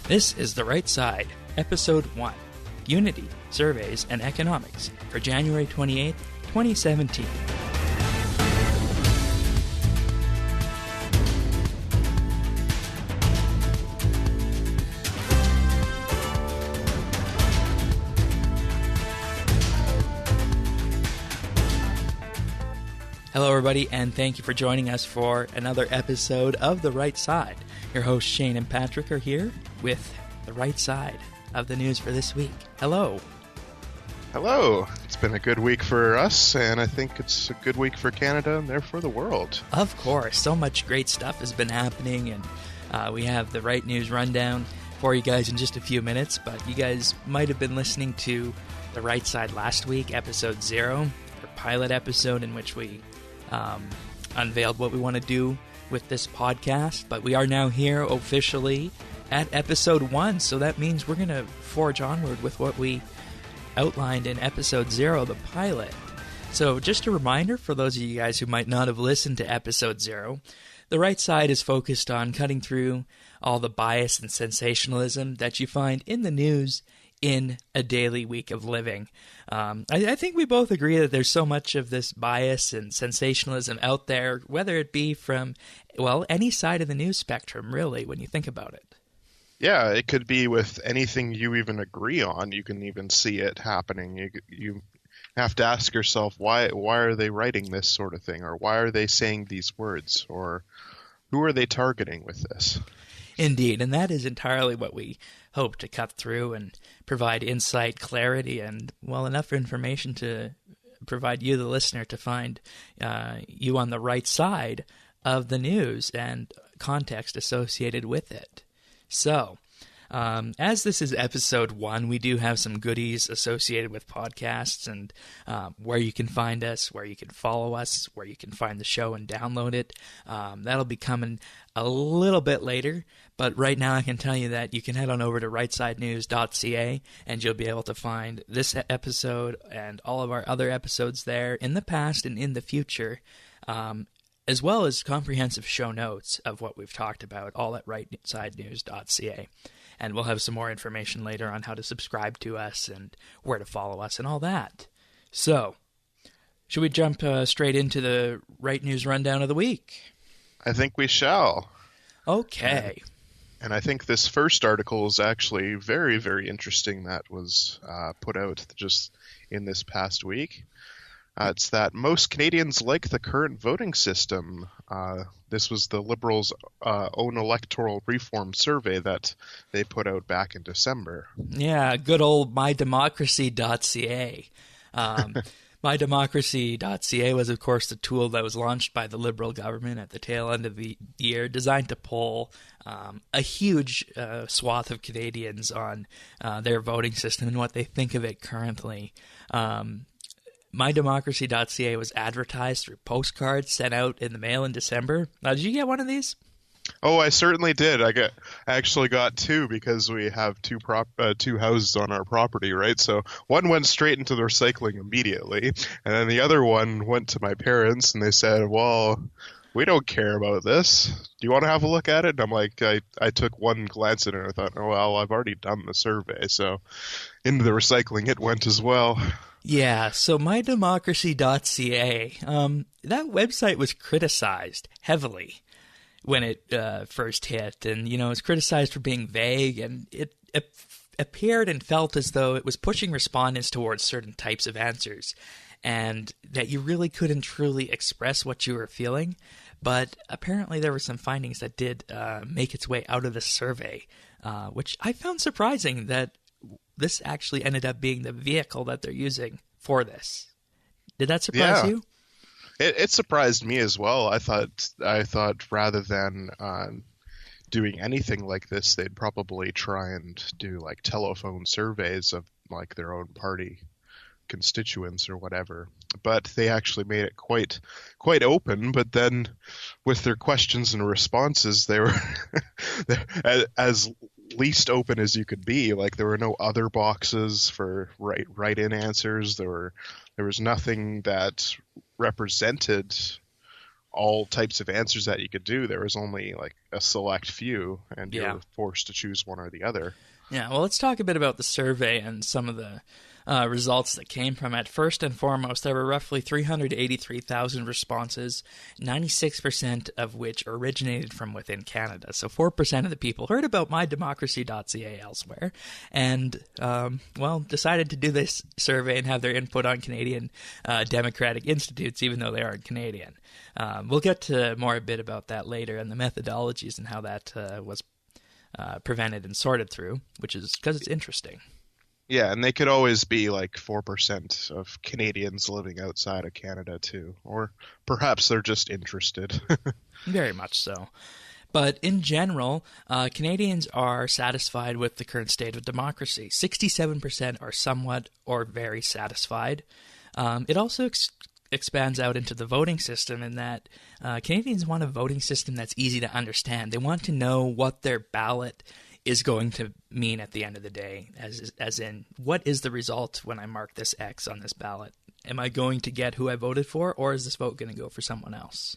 This is The Right Side, Episode 1, Unity, Surveys, and Economics, for January 28th, 2017. Hello, everybody, and thank you for joining us for another episode of The Right Side. Your hosts, Shane and Patrick, are here with the right side of the news for this week. Hello. Hello. It's been a good week for us, and I think it's a good week for Canada and therefore the world. Of course. So much great stuff has been happening, and we have the right news rundown for you guys in just a few minutes, but you guys might have been listening to The Right Side last week, Episode 0, our pilot episode in which we unveiled what we want to do with this podcast, but we are now here officially at Episode 1, so that means we're going to forge onward with what we outlined in Episode 0, the pilot. So just a reminder for those of you guys who might not have listened to Episode 0, The Right Side is focused on cutting through all the bias and sensationalism that you find in the news in a daily week of living. I think we both agree that there's so much of this bias and sensationalism out there, whether it be from, well, any side of the news spectrum, really, when you think about it. Yeah, it could be with anything you even agree on. You can even see it happening. You have to ask yourself, why are they writing this sort of thing? Or why are they saying these words? Or who are they targeting with this? Indeed, and that is entirely what we hope to cut through and provide insight, clarity, and, well, enough information to provide you, the listener, to find you on the right side of the news and context associated with it. So, as this is Episode 1, we do have some goodies associated with podcasts and where you can find us, where you can follow us, where you can find the show and download it. That'll be coming a little bit later, but right now I can tell you that you can head on over to rightsidenews.ca and you'll be able to find this episode and all of our other episodes there in the past and in the future, as well as comprehensive show notes of what we've talked about, all at rightsidenews.ca. And we'll have some more information later on how to subscribe to us and where to follow us and all that. So, should we jump straight into the Right News Rundown of the week? I think we shall. Okay. And I think this first article is actually very, very interesting that was put out just in this past week. It's that most Canadians like the current voting system. This was the Liberals' own electoral reform survey that they put out back in December. Yeah, good old mydemocracy.ca. Mydemocracy.ca was, of course, the tool that was launched by the Liberal government at the tail end of the year, designed to poll a huge swath of Canadians on their voting system and what they think of it currently. MyDemocracy.ca was advertised through postcards sent out in the mail in December. Did you get one of these? Oh, I certainly did. I actually got two because we have two houses on our property, right? So one went straight into the recycling immediately, and then the other one went to my parents, and they said, well, we don't care about this. Do you want to have a look at it? And I'm like, I took one glance at it, and I thought, oh, well, I've already done the survey, so into the recycling it went as well. Yeah, so mydemocracy.ca, that website was criticized heavily when it first hit, and, it's criticized for being vague, and it appeared and felt as though it was pushing respondents towards certain types of answers, and that you really couldn't truly express what you were feeling, but apparently there were some findings that did make its way out of the survey, which I found surprising that this actually ended up being the vehicle that they're using for this. Did that surprise you? It surprised me as well. I thought rather than doing anything like this, they'd probably try and do like telephone surveys of like their own party constituents or whatever. But they actually made it quite open. But then with their questions and responses, they were as least open as you could be. Like, there were no other boxes for write-in answers. There was nothing that represented all types of answers that you could do. There was only like a select few, and Yeah. you're forced to choose one or the other. Yeah, well, let's talk a bit about the survey and some of the results that came from it. First and foremost, there were roughly 383,000 responses, 96% of which originated from within Canada. So 4% of the people heard about mydemocracy.ca elsewhere and, decided to do this survey and have their input on Canadian democratic institutes, even though they aren't Canadian. We'll get to more a bit about that later and the methodologies and how that was prevented and sorted through, which is because it's interesting. Yeah, and they could always be like 4% of Canadians living outside of Canada too, or perhaps they're just interested. Very much so. But in general, Canadians are satisfied with the current state of democracy. 67% are somewhat or very satisfied. It also expands out into the voting system in that Canadians want a voting system that's easy to understand. They want to know what their ballot is going to mean at the end of the day, as in, what is the result when I mark this X on this ballot? Am I going to get who I voted for, or is this vote going to go for someone else?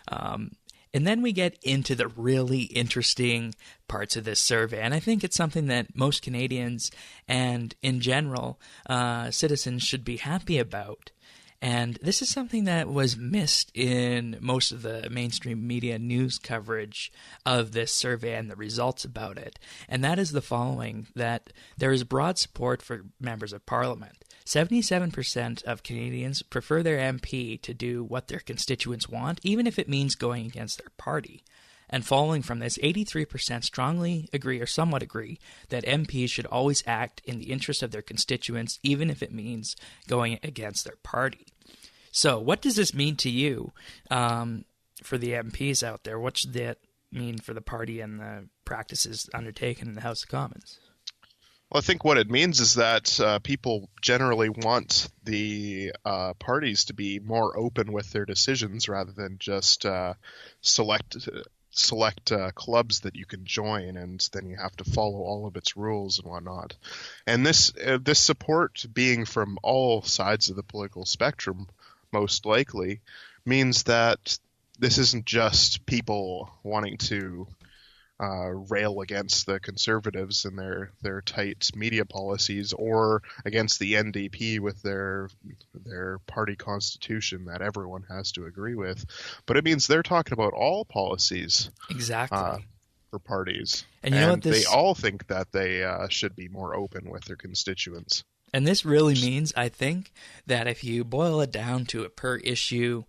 And then we get into the really interesting parts of this survey, and I think it's something that most Canadians and, in general, citizens should be happy about. And this is something that was missed in most of the mainstream media news coverage of this survey and the results about it. And that is the following, that there is broad support for members of Parliament. 77% of Canadians prefer their MP to do what their constituents want, even if it means going against their party. And following from this, 83% strongly agree or somewhat agree that MPs should always act in the interest of their constituents, even if it means going against their party. So what does this mean to you for the MPs out there? What should that mean for the party and the practices undertaken in the House of Commons? Well, I think what it means is that people generally want the parties to be more open with their decisions rather than just select clubs that you can join, and then you have to follow all of its rules and whatnot. And this support being from all sides of the political spectrum, most likely, means that this isn't just people wanting to rail against the Conservatives and their tight media policies, or against the NDP with their party constitution that everyone has to agree with, but it means they're talking about all policies exactly for parties, and you know what they all think that they should be more open with their constituents. And this really means, I think, that if you boil it down to a per issue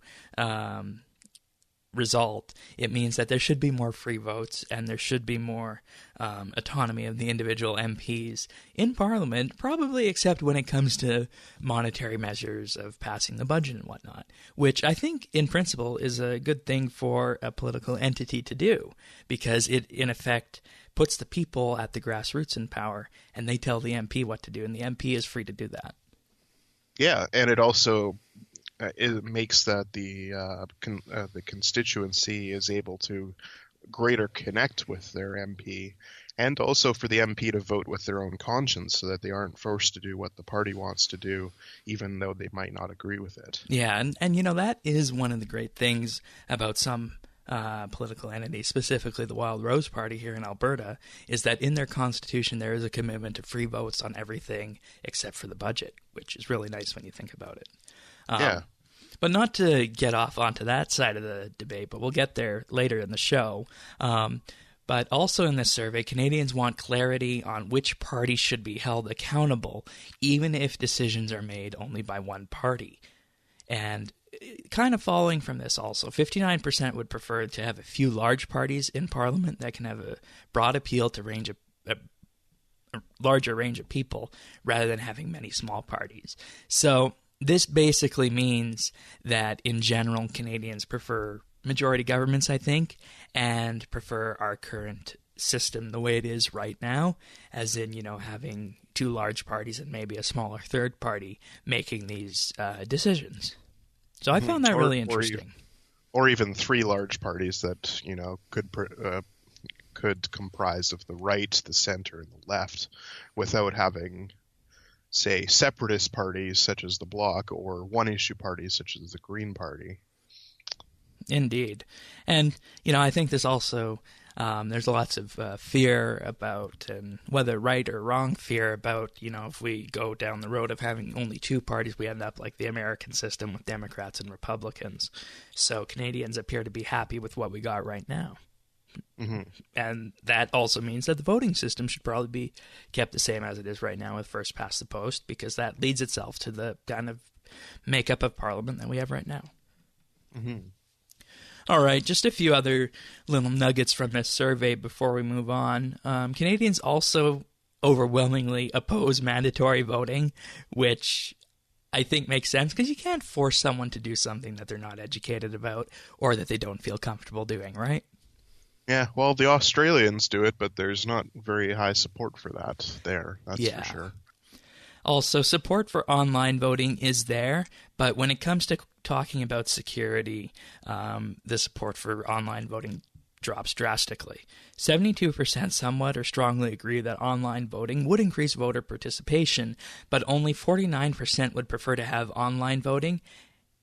result, it means that there should be more free votes and there should be more autonomy of the individual MPs in Parliament, probably except when it comes to monetary measures of passing the budget and whatnot, which I think in principle is a good thing for a political entity to do, because it in effect puts the people at the grassroots in power and they tell the MP what to do, and the MP is free to do that. Yeah, and it also it makes that the constituency is able to greater connect with their MP, and also for the MP to vote with their own conscience so that they aren't forced to do what the party wants to do, even though they might not agree with it. Yeah, and you know, that is one of the great things about some political entities, specifically the Wild Rose Party here in Alberta, is that in their constitution there is a commitment to free votes on everything except for the budget, which is really nice when you think about it. Yeah. But not to get off onto that side of the debate, but we'll get there later in the show. But also in this survey, Canadians want clarity on which party should be held accountable, even if decisions are made only by one party. And kind of following from this also, 59% would prefer to have a few large parties in Parliament that can have a broad appeal to a larger range of people, rather than having many small parties. So this basically means that, in general, Canadians prefer majority governments, I think, and prefer our current system the way it is right now, as in, you know, having two large parties and maybe a smaller third party making these decisions. So I found that really interesting. Or even three large parties that, you know, could comprise of the right, the center, and the left, without having, say, separatist parties such as the Bloc, or one-issue parties such as the Green Party. Indeed. And, I think there's also, there's lots of fear about, and whether right or wrong fear about, if we go down the road of having only two parties, we end up like the American system with Democrats and Republicans. So Canadians appear to be happy with what we got right now. Mm-hmm. And that also means that the voting system should probably be kept the same as it is right now with first past the post, because that leads itself to the kind of makeup of Parliament that we have right now. Mm-hmm. All right, just a few other little nuggets from this survey before we move on. Canadians also overwhelmingly oppose mandatory voting, which I think makes sense because you can't force someone to do something that they're not educated about or that they don't feel comfortable doing, right? Yeah, well, the Australians do it, but there's not very high support for that there, that's for sure. Also, support for online voting is there, but when it comes to talking about security, the support for online voting drops drastically. 72% somewhat or strongly agree that online voting would increase voter participation, but only 49% would prefer to have online voting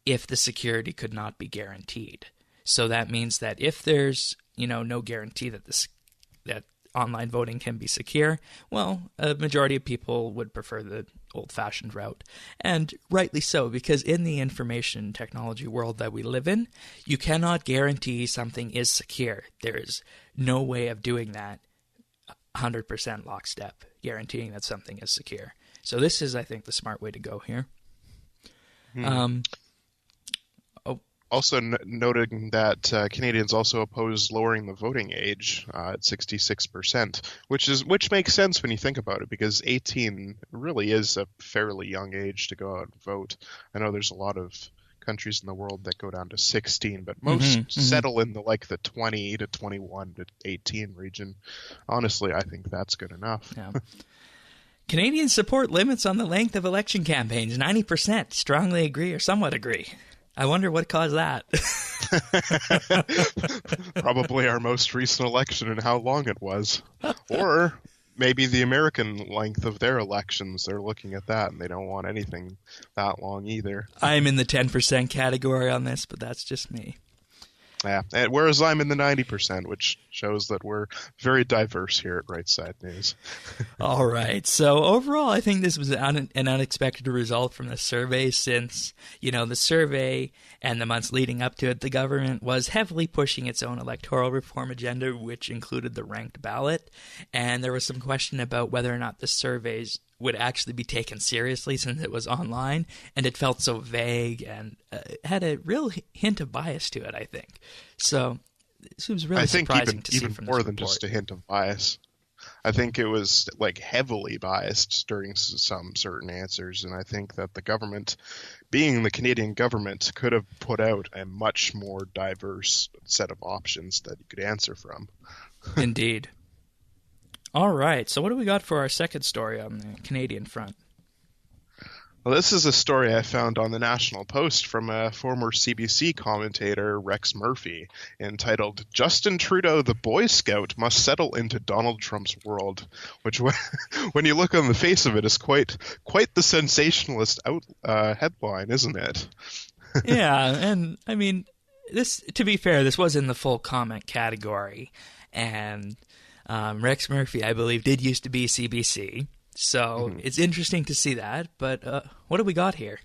if the security could not be guaranteed. So that means that if there's no guarantee that that online voting can be secure, well, a majority of people would prefer the old-fashioned route. And rightly so, because in the information technology world that we live in, you cannot guarantee something is secure. There is no way of doing that 100% lockstep, guaranteeing that something is secure. So this is, I think, the smart way to go here. Also noting that Canadians also oppose lowering the voting age at 66%, which makes sense when you think about it, because 18 really is a fairly young age to go out and vote. I know there's a lot of countries in the world that go down to 16, but most settle in the 20 to 21 to 18 region. Honestly, I think that's good enough. Yeah. Canadians support limits on the length of election campaigns. 90% strongly agree or somewhat agree. I wonder what caused that. Probably our most recent election and how long it was. Or maybe the American length of their elections. They're looking at that and they don't want anything that long either. I'm in the 10% category on this, but that's just me. Yeah, and whereas I'm in the 90%, which shows that we're very diverse here at Right Side News. All right. So overall, I think this was an unexpected result from the survey since, the survey and the months leading up to it, the government was heavily pushing its own electoral reform agenda, which included the ranked ballot. And there was some question about whether or not the surveys would actually be taken seriously since it was online, and it felt so vague and had a real hint of bias to it, I think. So this was really surprising to see from the even more than just a hint of bias. I think it was heavily biased during some certain answers, and I think that the government, being the Canadian government, could have put out a much more diverse set of options that you could answer from. Indeed. All right, so what do we got for our second story on the Canadian front? Well, this is a story I found on the National Post from a former CBC commentator, Rex Murphy, entitled, "Justin Trudeau, the Boy Scout, Must Settle into Donald Trump's World," which, when you look on the face of it, is quite the sensationalist headline, isn't it? Yeah, and I mean, to be fair, this was in the full comment category, and Rex Murphy, I believe, did used to be CBC, so it's interesting to see that. But what do we got here?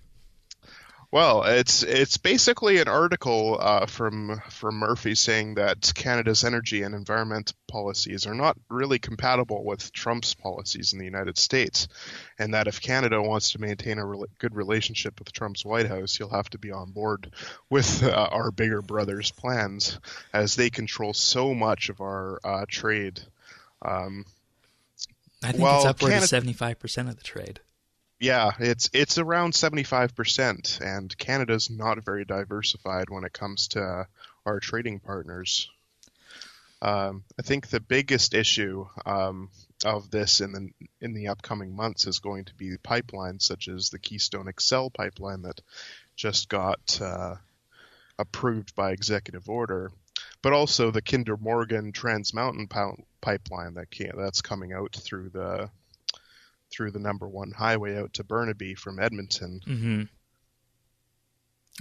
Well, it's basically an article from Murphy saying that Canada's energy and environment policies are not really compatible with Trump's policies in the United States, and that if Canada wants to maintain a good relationship with Trump's White House, he'll have to be on board with our bigger brother's plans, as they control so much of our trade. I think it's upward of 75% of the trade. Yeah, it's around 75%, and Canada's not very diversified when it comes to our trading partners. I think the biggest issue of this in the upcoming months is going to be pipelines such as the Keystone XL pipeline that just got approved by executive order, but also the Kinder Morgan Trans Mountain pipeline that's coming out through the number one highway out to Burnaby from Edmonton. Mm-hmm.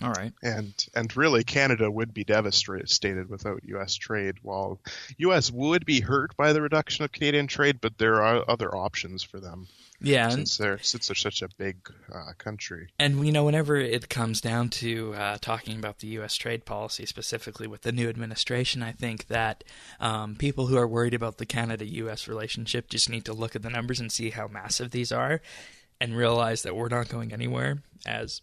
All right. And really, Canada would be devastated without U.S. trade. While U.S. would be hurt by the reduction of Canadian trade, but there are other options for them Yeah, since they're such a big country. and whenever it comes down to talking about the U.S. trade policy, specifically with the new administration, I think that people who are worried about the Canada-U.S. relationship just need to look at the numbers and see how massive these are, and realize that we're not going anywhere as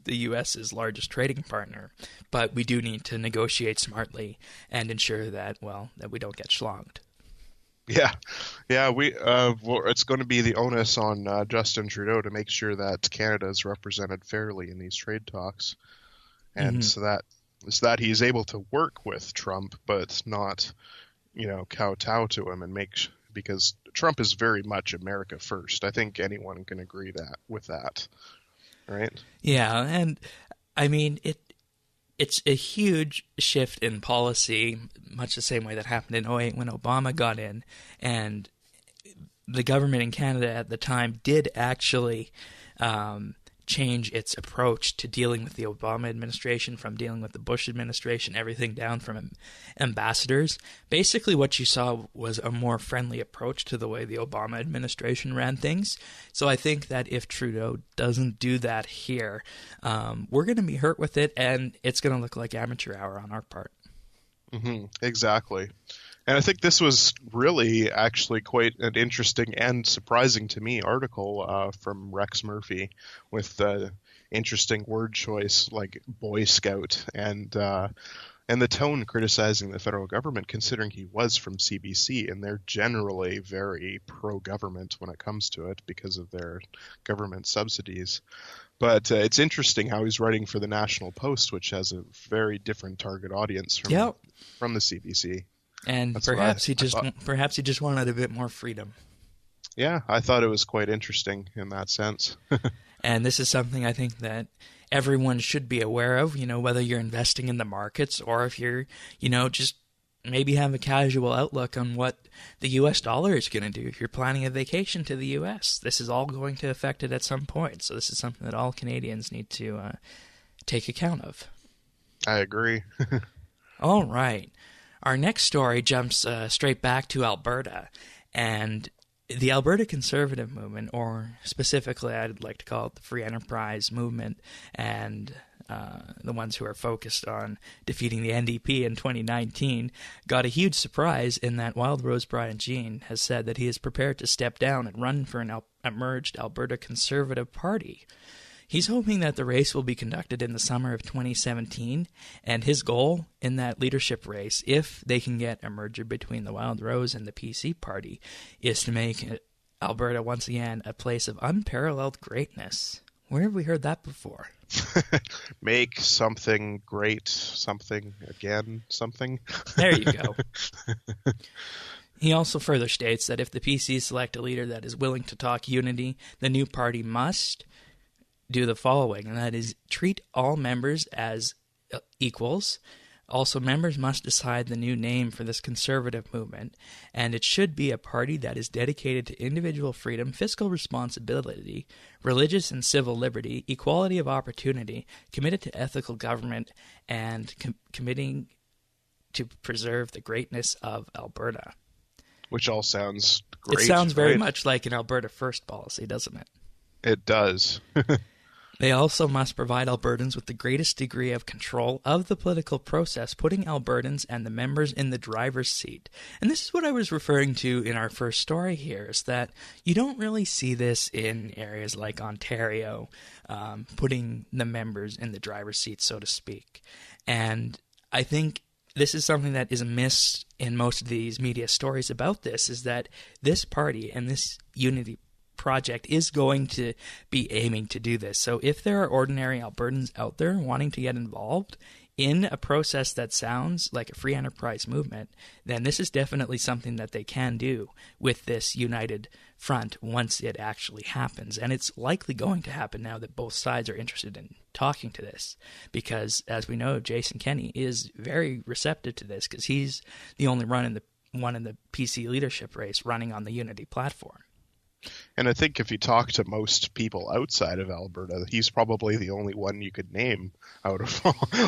the U.S.'s largest trading partner. But we do need to negotiate smartly and ensure that, that we don't get schlonged. Yeah. It's going to be the onus on Justin Trudeau to make sure that Canada is represented fairly in these trade talks, and so that he's able to work with Trump, but not, kowtow to him because Trump is very much America first. I think anyone can agree with that, right? Yeah, and I mean it's a huge shift in policy, much the same way that happened in '08 when Obama got in, and the government in Canada at the time did actually change its approach to dealing with the Obama administration from dealing with the Bush administration, everything down from ambassadors. Basically, what you saw was a more friendly approach to the way the Obama administration ran things. So I think that if Trudeau doesn't do that here, we're going to be hurt with it, and it's going to look like amateur hour on our part. Exactly. And I think this was really actually quite an interesting and surprising to me article from Rex Murphy with the interesting word choice like Boy Scout and the tone criticizing the federal government, considering he was from CBC and they're generally very pro-government when it comes to it because of their government subsidies. But it's interesting how he's writing for the National Post, which has a very different target audience from the CBC. And perhaps he just wanted a bit more freedom. Yeah, I thought it was quite interesting in that sense. And this is something I think that everyone should be aware of, whether you're investing in the markets or if you're, just maybe have a casual outlook on what the U.S. dollar is going to do. If you're planning a vacation to the U.S., this is all going to affect it at some point. So this is something that all Canadians need to take account of. I agree. All right. Our next story jumps straight back to Alberta, and the Alberta Conservative Movement, or specifically I'd like to call it the Free Enterprise Movement, and the ones who are focused on defeating the NDP in 2019, got a huge surprise in that Wild Rose Brian Jean has said that he is prepared to step down and run for an emerged Alberta Conservative Party. He's hoping that the race will be conducted in the summer of 2017, and his goal in that leadership race, if they can get a merger between the Wild Rose and the PC party, is to make Alberta once again a place of unparalleled greatness. Where have we heard that before? Make something great, something again, something. There you go. He also further states that if the PC select a leader that is willing to talk unity, the new party must do the following, and that is treat all members as equals. Also, members must decide the new name for this conservative movement, and it should be a party that is dedicated to individual freedom, fiscal responsibility, religious and civil liberty, equality of opportunity, committed to ethical government, and committing to preserve the greatness of Alberta. Which all sounds great. It sounds very much like an Alberta First policy, doesn't it? It does. They also must provide Albertans with the greatest degree of control of the political process, putting Albertans and the members in the driver's seat. And this is what I was referring to in our first story here, is that you don't really see this in areas like Ontario, putting the members in the driver's seat, so to speak. And I think this is something that is missed in most of these media stories about this, is that this party and this unity project is going to be aiming to do this. So if there are ordinary Albertans out there wanting to get involved in a process that sounds like a free enterprise movement, then this is definitely something that they can do with this united front once it actually happens. And it's likely going to happen now that both sides are interested in talking to this, because as we know, Jason Kenney is very receptive to this because he's the only one in the PC leadership race running on the unity platform. And I think if you talk to most people outside of Alberta, he's probably the only one you could name out of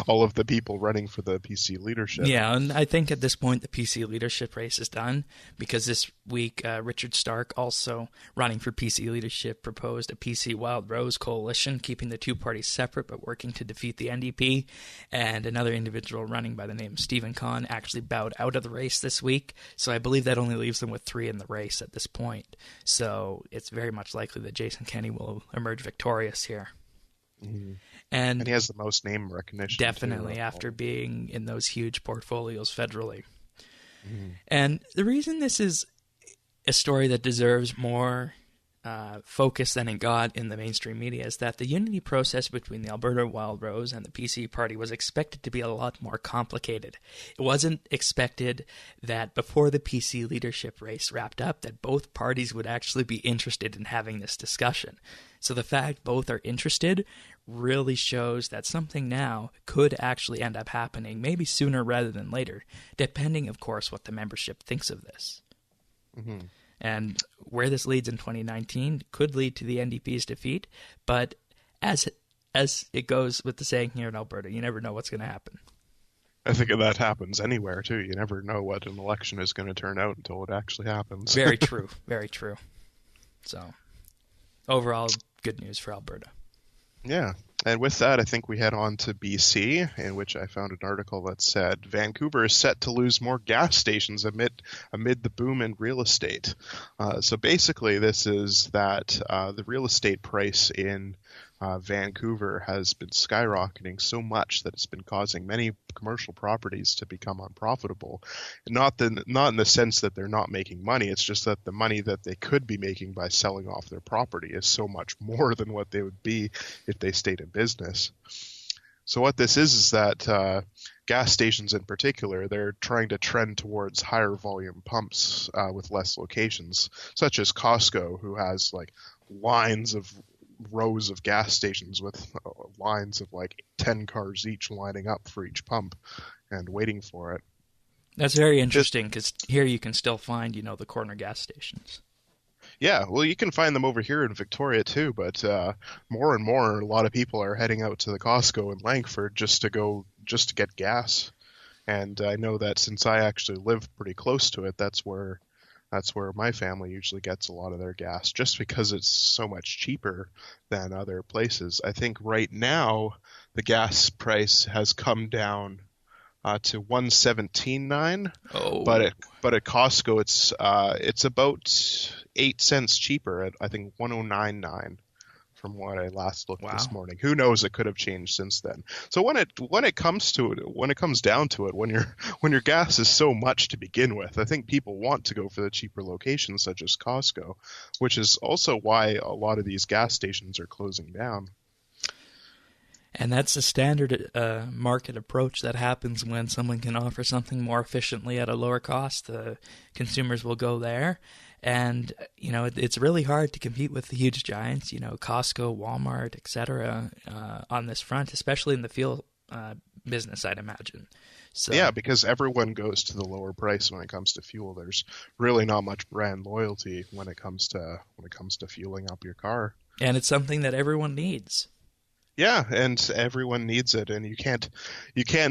all of the people running for the PC leadership. Yeah, and I think at this point the PC leadership race is done, because this week Richard Stark, also running for PC leadership, proposed a PC Wild Rose coalition, keeping the two parties separate but working to defeat the NDP. And another individual running by the name of Stephen Kahn actually bowed out of the race this week, so I believe that only leaves them with 3 in the race at this point. So it's very much likely that Jason Kenney will emerge victorious here. Mm-hmm. And he has the most name recognition. Definitely, too, after being in those huge portfolios federally. Mm-hmm. And the reason this is a story that deserves more focus than it got in the mainstream media is that the unity process between the Alberta Wild Rose and the PC party was expected to be a lot more complicated. It wasn't expected that before the PC leadership race wrapped up that both parties would actually be interested in having this discussion. So the fact both are interested really shows that something now could actually end up happening, maybe sooner rather than later, depending, of course, what the membership thinks of this. Mm-hmm. And where this leads in 2019 could lead to the NDP's defeat, but as it goes with the saying here in Alberta, you never know what's going to happen. I think that happens anywhere, too. You never know what an election is going to turn out until it actually happens. Very true. Very true. So, overall, good news for Alberta. Yeah. And with that, I think we head on to BC, in which I found an article that said Vancouver is set to lose more gas stations amid the boom in real estate. So basically, this is that the real estate price in Vancouver has been skyrocketing so much that it's been causing many commercial properties to become unprofitable. Not in the sense that they're not making money, it's just that the money that they could be making by selling off their property is so much more than what they would be if they stayed in business. So what this is that gas stations in particular, they're trying to trend towards higher volume pumps with less locations, such as Costco, who has like rows of gas stations with lines of like 10 cars each lining up for each pump and waiting for it. That's very interesting, because here you can still find, the corner gas stations. Yeah, well, you can find them over here in Victoria too, but more and more, a lot of people are heading out to the Costco in Langford just to get gas. And I know that since I actually live pretty close to it, that's where my family usually gets a lot of their gas, just because it's so much cheaper than other places. I think right now the gas price has come down to $1.17.9. Oh. But at Costco it's about 8 cents cheaper at I think $1.09.9 from what I last looked this morning. Who knows? It could have changed since then. So when it comes down to it, when your gas is so much to begin with, I think people want to go for the cheaper locations such as Costco, which is also why a lot of these gas stations are closing down. And that's a standard market approach that happens when someone can offer something more efficiently at a lower cost. Consumers will go there. And, it's really hard to compete with the huge giants, Costco, Walmart, etc. On this front, especially in the fuel business, I'd imagine. So, yeah, because everyone goes to the lower price when it comes to fuel. There's really not much brand loyalty when it comes to fueling up your car. And it's something that everyone needs. Yeah, and everyone needs it, and you can't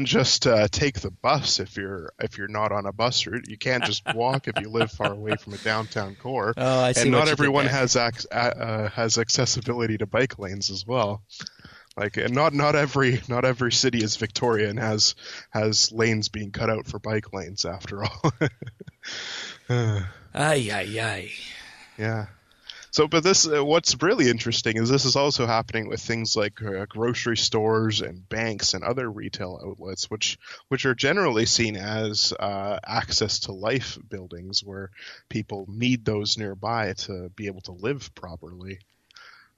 just take the bus if you're not on a bus route. You can't just walk if you live far away from a downtown core. Oh, I see. And what not you everyone did there. has accessibility to bike lanes as well. Like, and not every city is Victoria and has lanes being cut out for bike lanes after all. Ay. Yeah. So, but what's really interesting is this is also happening with things like grocery stores and banks and other retail outlets, which are generally seen as access to life buildings where people need those nearby to be able to live properly.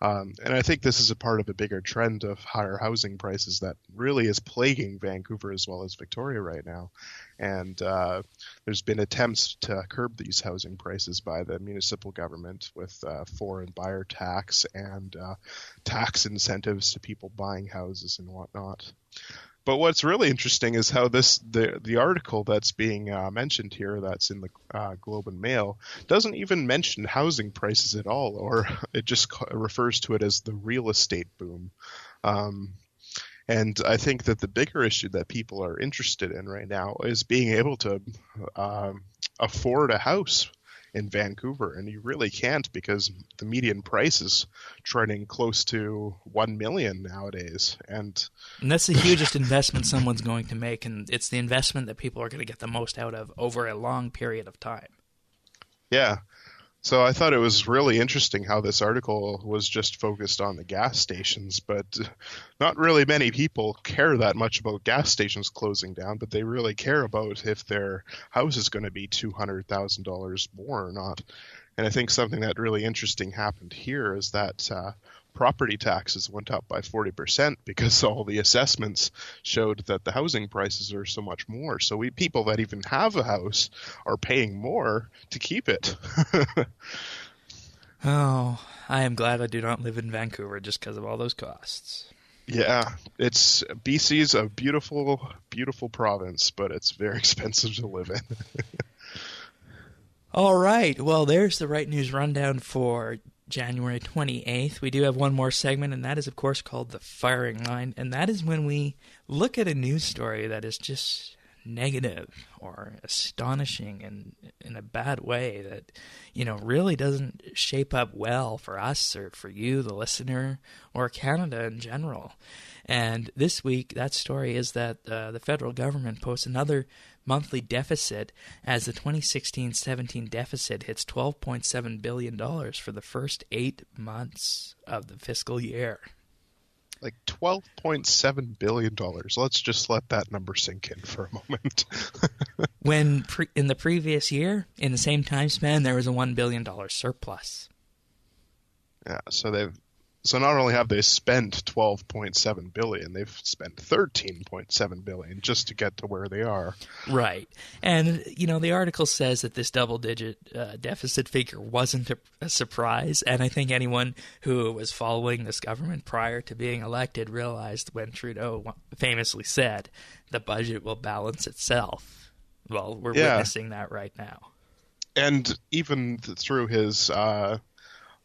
And I think this is a part of a bigger trend of higher housing prices that really is plaguing Vancouver as well as Victoria right now. And there's been attempts to curb these housing prices by the municipal government with foreign buyer tax and tax incentives to people buying houses and whatnot. But what's really interesting is how the article that's being mentioned here, that's in the Globe and Mail, doesn't even mention housing prices at all, or it just refers to it as the real estate boom. And I think that the bigger issue that people are interested in right now is being able to afford a house in Vancouver, and you really can't because the median price is trending close to 1 million nowadays. And that's the hugest investment someone's going to make, and it's the investment that people are going to get the most out of over a long period of time. Yeah. So I thought it was really interesting how this article was just focused on the gas stations, but not really many people care that much about gas stations closing down, but they really care about if their house is going to be $200,000 more or not. And I think something that really interesting happened here is that property taxes went up by 40% because all the assessments showed that the housing prices are so much more. So people that even have a house are paying more to keep it. Oh, I am glad I do not live in Vancouver just because of all those costs. Yeah, BC's a beautiful, beautiful province, but it's very expensive to live in. All right. Well, there's the Right News Rundown for January 28th. We do have one more segment, and that is, of course, called The Firing Line. And that is when we look at a news story that is just negative or astonishing and in a bad way that, really doesn't shape up well for us or for you, the listener, or Canada in general. And this week, that story is that the federal government posts another monthly deficit as the 2016-17 deficit hits $12.7 billion for the first 8 months of the fiscal year. Like $12.7 billion. Let's just let that number sink in for a moment. When in the previous year, in the same time span, there was a $1 billion surplus. Yeah, so not only have they spent $12.7 billion, they've spent $13.7 billion just to get to where they are. Right. And, the article says that this double-digit deficit figure wasn't a surprise, and I think anyone who was following this government prior to being elected realized when Trudeau famously said, the budget will balance itself. Well, we're witnessing that right now. And even through his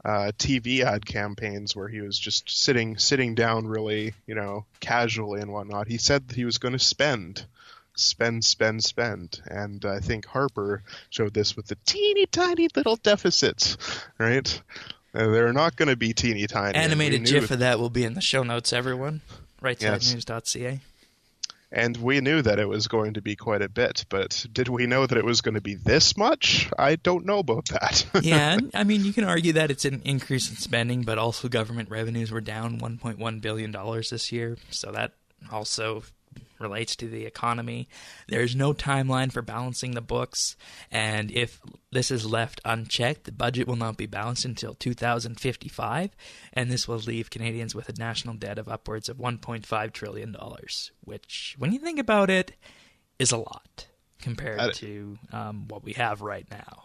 TV ad campaigns where he was just sitting down really, casually and whatnot. He said that he was going to spend. And I think Harper showed this with the teeny tiny little deficits, right? They're not going to be teeny tiny. Animated GIF of that will be in the show notes, everyone. RightSideNews.ca. And we knew that it was going to be quite a bit, but did we know that it was going to be this much? I don't know about that. Yeah, I mean, you can argue that it's an increase in spending, but also government revenues were down $1.1 billion this year, so that also relates to the economy. There's no timeline for balancing the books, and if this is left unchecked, the budget will not be balanced until 2055, and this will leave Canadians with a national debt of upwards of $1.5 trillion, which, when you think about it, is a lot compared to what we have right now.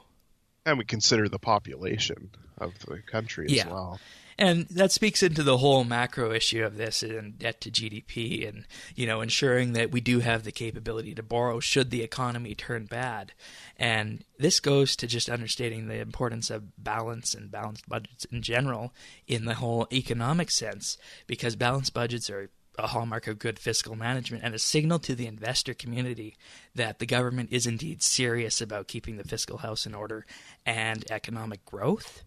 And we consider the population of the country as well. And that speaks into the whole macro issue of this and debt to GDP and, ensuring that we do have the capability to borrow should the economy turn bad. And this goes to just understanding the importance of balance and balanced budgets in general in the whole economic sense, because balanced budgets are a hallmark of good fiscal management and a signal to the investor community that the government is indeed serious about keeping the fiscal house in order and economic growth.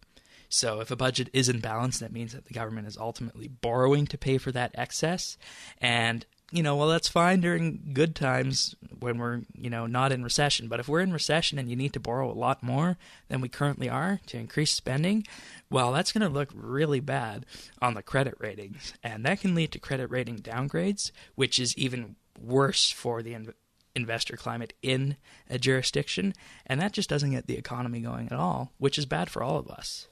So if a budget isn't balanced, that means that the government is ultimately borrowing to pay for that excess. And, that's fine during good times when we're, not in recession. But if we're in recession and you need to borrow a lot more than we currently are to increase spending, well, that's going to look really bad on the credit ratings. And that can lead to credit rating downgrades, which is even worse for the investor climate in a jurisdiction. And that just doesn't get the economy going at all, which is bad for all of us.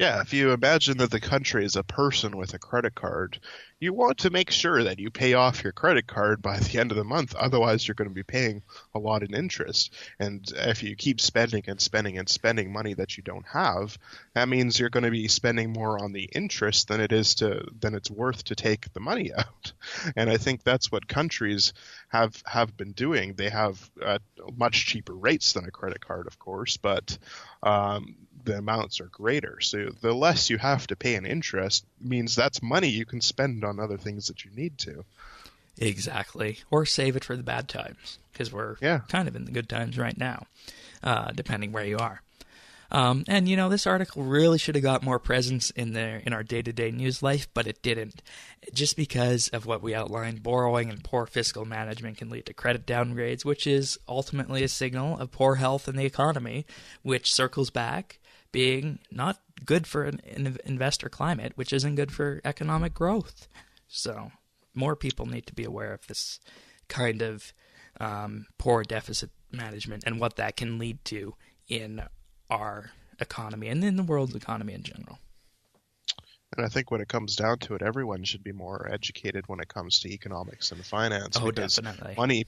Yeah, if you imagine that the country is a person with a credit card, you want to make sure that you pay off your credit card by the end of the month. Otherwise, you're going to be paying a lot in interest. And if you keep spending and spending and spending money that you don't have, that means you're going to be spending more on the interest than it's worth to take the money out. And I think that's what countries have been doing. They have much cheaper rates than a credit card, of course, but the amounts are greater. So the less you have to pay in interest means that's money you can spend on other things that you need to. Exactly. Or save it for the bad times, because we're kind of in the good times right now, depending where you are. And, this article really should have got more presence in our day-to-day news life, but it didn't. Just because of what we outlined, borrowing and poor fiscal management can lead to credit downgrades, which is ultimately a signal of poor health in the economy, which circles back being not good for an investor climate, which isn't good for economic growth. So more people need to be aware of this kind of poor deficit management and what that can lead to in our economy and in the world's economy in general. And I think when it comes down to it, everyone should be more educated when it comes to economics and finance. Oh, because definitely. Money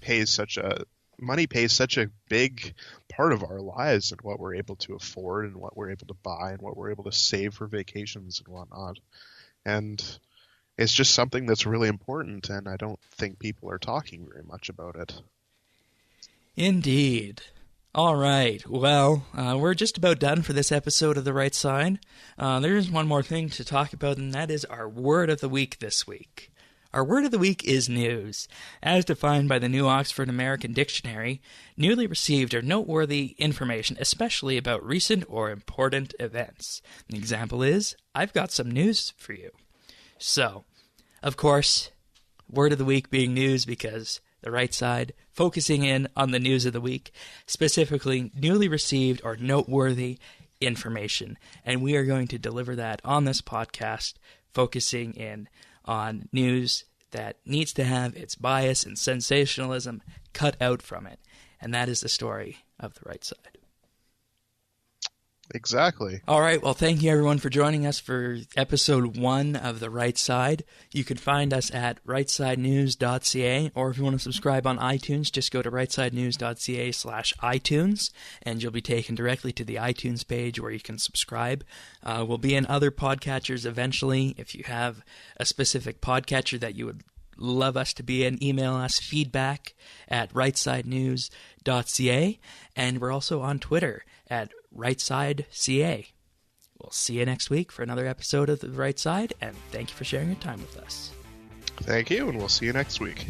pays such a big part of our lives and what we're able to afford and what we're able to buy and what we're able to save for vacations and whatnot. And it's just something that's really important, and I don't think people are talking very much about it. Indeed. All right. Well, we're just about done for this episode of The Right Side. There is one more thing to talk about, and that is our word of the week this week. Our word of the week is news. As defined by the New Oxford American Dictionary, newly received or noteworthy information, especially about recent or important events. An example is, I've got some news for you. So, of course, word of the week being news because The Right Side, focusing in on the news of the week, specifically newly received or noteworthy information. And we are going to deliver that on this podcast, focusing in on news that needs to have its bias and sensationalism cut out from it. And that is the story of The Right Side. Exactly. All right. Well, thank you, everyone, for joining us for episode 1 of The Right Side. You can find us at rightsidenews.ca, or if you want to subscribe on iTunes, just go to rightsidenews.ca/iTunes, and you'll be taken directly to the iTunes page where you can subscribe. We'll be in other podcatchers eventually. If you have a specific podcatcher that you would love us to be in, email us feedback@rightsidenews.ca, and we're also on Twitter at RightSideCA. We'll see you next week for another episode of The Right Side, and thank you for sharing your time with us. Thank you, and we'll see you next week.